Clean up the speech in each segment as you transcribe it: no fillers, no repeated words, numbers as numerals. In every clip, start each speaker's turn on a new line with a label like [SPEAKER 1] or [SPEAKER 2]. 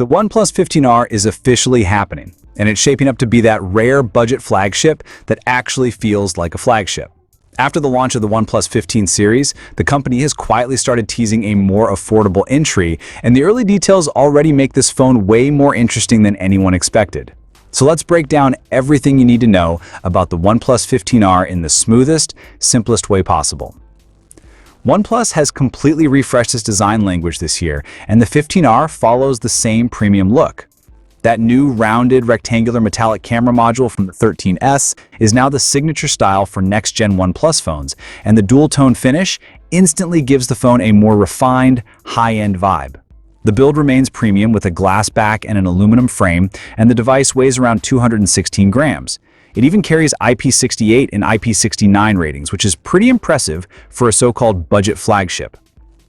[SPEAKER 1] The OnePlus 15R is officially happening, and it's shaping up to be that rare budget flagship that actually feels like a flagship. After the launch of the OnePlus 15 series, the company has quietly started teasing a more affordable entry, and the early details already make this phone way more interesting than anyone expected. So let's break down everything you need to know about the OnePlus 15R in the smoothest, simplest way possible. OnePlus has completely refreshed its design language this year, and the 15R follows the same premium look. That new rounded rectangular metallic camera module from the 13S is now the signature style for next-gen OnePlus phones, and the dual-tone finish instantly gives the phone a more refined, high-end vibe. The build remains premium with a glass back and an aluminum frame, and the device weighs around 216 grams. It even carries IP68 and IP69 ratings, which is pretty impressive for a so-called budget flagship.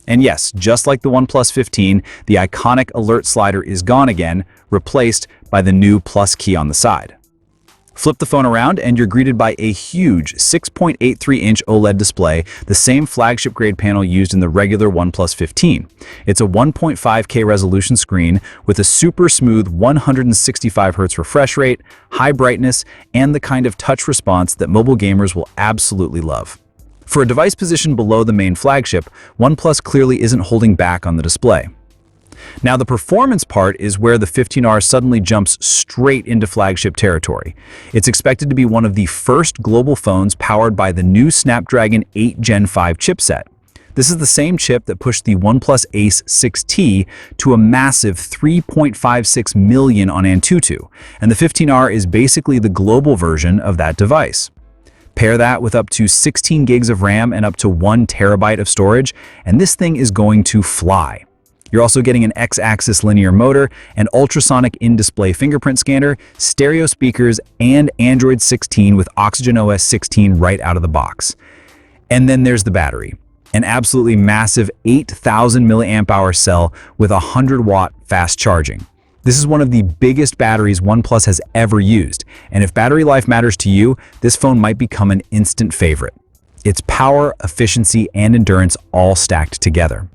[SPEAKER 1] And yes, just like the OnePlus 15, the iconic alert slider is gone again, replaced by the new plus key on the side. Flip the phone around and you're greeted by a huge 6.83-inch OLED display, the same flagship-grade panel used in the regular OnePlus 15. It's a 1.5K resolution screen with a super smooth 165Hz refresh rate, high brightness, and the kind of touch response that mobile gamers will absolutely love. For a device positioned below the main flagship, OnePlus clearly isn't holding back on the display. Now, the performance part is where the 15R suddenly jumps straight into flagship territory. It's expected to be one of the first global phones powered by the new Snapdragon 8 Gen 5 chipset. This is the same chip that pushed the OnePlus Ace 6T to a massive 3.56 million on AnTuTu, and the 15R is basically the global version of that device. Pair that with up to 16 gigs of RAM and up to 1 terabyte of storage, and this thing is going to fly. You're also getting an X-axis linear motor, an ultrasonic in-display fingerprint scanner, stereo speakers, and Android 16 with OxygenOS 16 right out of the box. And then there's the battery, an absolutely massive 8,000 mAh cell with 100-watt fast charging. This is one of the biggest batteries OnePlus has ever used, and if battery life matters to you, this phone might become an instant favorite. It's power, efficiency, and endurance all stacked together.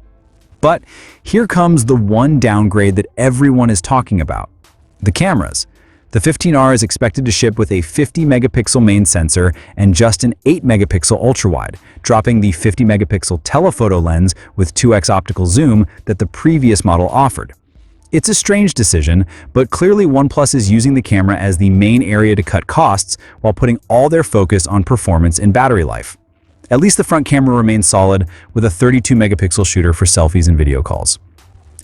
[SPEAKER 1] But here comes the one downgrade that everyone is talking about: the cameras. The 15R is expected to ship with a 50-megapixel main sensor and just an 8-megapixel ultra-wide, dropping the 50-megapixel telephoto lens with 2x optical zoom that the previous model offered. It's a strange decision, but clearly OnePlus is using the camera as the main area to cut costs while putting all their focus on performance and battery life. At least the front camera remains solid with a 32-megapixel shooter for selfies and video calls.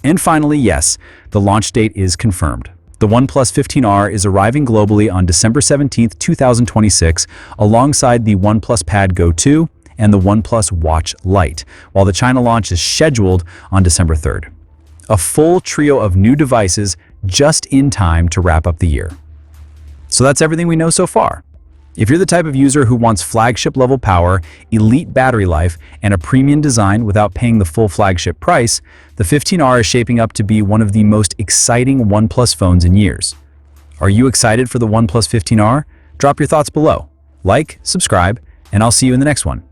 [SPEAKER 1] And finally, yes, the launch date is confirmed. The OnePlus 15R is arriving globally on December 17, 2026, alongside the OnePlus Pad Go 2 and the OnePlus Watch Lite, while the China launch is scheduled on December 3rd. A full trio of new devices just in time to wrap up the year. So that's everything we know so far. If you're the type of user who wants flagship-level power, elite battery life, and a premium design without paying the full flagship price, the 15R is shaping up to be one of the most exciting OnePlus phones in years. Are you excited for the OnePlus 15R? Drop your thoughts below. Like, subscribe, and I'll see you in the next one.